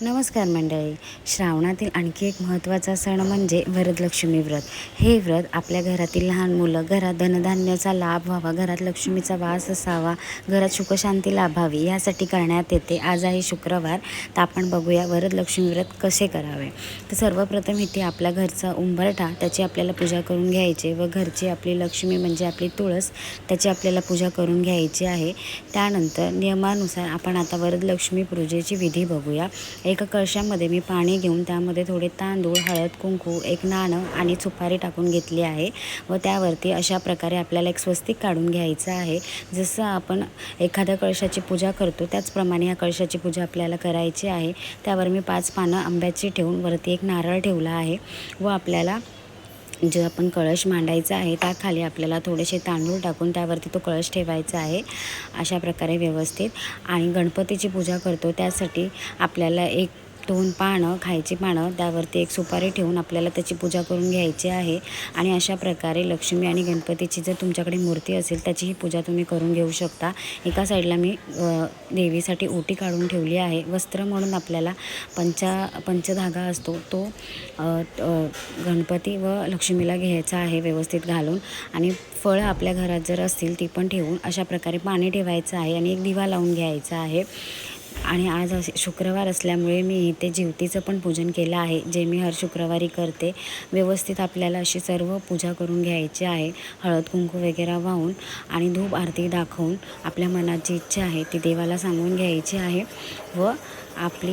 नमस्कार मंडळी. श्रावणातील आणखी एक महत्त्वाचा सण म्हणजे वरदलक्ष्मी व्रत. हे व्रत आपल्या घरातील लहान मुलं, घरात धनधान्याचा लाभ व्हावा, घरात लक्ष्मीचा वास असावा, घरात सुखशांती लाभावी यासाठी करण्यात येते. आज आहे शुक्रवार, तर आपण बघूया वरदलक्ष्मी व्रत कसे करावे. तर सर्वप्रथम इथे आपल्या घरचा उंबरठा, त्याची आपल्याला पूजा करून घ्यायची व घरची आपली लक्ष्मी म्हणजे आपली तुळस, त्याची आपल्याला पूजा करून घ्यायची आहे. त्यानंतर नियमानुसार आपण आता वरदलक्ष्मी पूजेची विधी बघूया. एका कळशामध्ये मी पाणी घेऊन त्यामध्ये थोडे तांदूळ, हळद, कुंकू, एक नाणं आणि सुपारी टाकून घेतली आहे व त्यावरती अशा प्रकारे आपल्याला एक स्वस्तिक काढून घ्यायचं आहे. जसं आपण एखाद्या कळशाची पूजा करतो त्याचप्रमाणे या कळशाची पूजा आपल्याला करायची आहे. त्यावर मी 5 पानं आंब्याची ठेवून वरती एक नारळ ठेवला आहे व आपल्याला जो आपण कळश मांडायचा आहे त्याखाली आपल्याला थोडेसे तांदूळ टाकून त्यावरती तो कळश ठेवायचा आहे अशा प्रकारे व्यवस्थित. आणि गणपतीची पूजा करतो त्यासाठी आपल्याला 1-2 पानं, खायची पानं, त्यावरती एक सुपारी ठेवून आपल्याला त्याची पूजा करून घ्यायची आहे. आणि अशा प्रकारे लक्ष्मी आणि गणपतीची जर तुमच्याकडे मूर्ती असेल त्याचीही पूजा तुम्ही करून घेऊ शकता. एका साईडला मी देवीसाठी ओटी काढून ठेवली आहे. वस्त्र म्हणून आपल्याला पंचधागा असतो तो गणपती व लक्ष्मीला घ्यायचा आहे व्यवस्थित घालून. आणि फळं आपल्या घरात जर असतील ती पण ठेवून अशा प्रकारे पाणी ठेवायचं आहे आणि एक दिवा लावून घ्यायचा आहे. आणि आज शुक्रवार असल्यामुळे मी इथे जिवतीचं पण पूजन केलं आहे, जे मी हर शुक्रवारी करते. व्यवस्थित आपल्याला अशी सर्व पूजा करून घ्यायची आहे. हळद कुंकू वगैरे वाहून आणि धूप आरती दाखवून आपल्या मनात जी इच्छा आहे ती देवाला सांगून घ्यायची आहे व आपली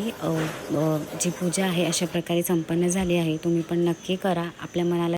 जी पूजा आहे अशा प्रकारे संपन्न झाली आहे. तुम्ही पण नक्की करा. आपल्या मनाला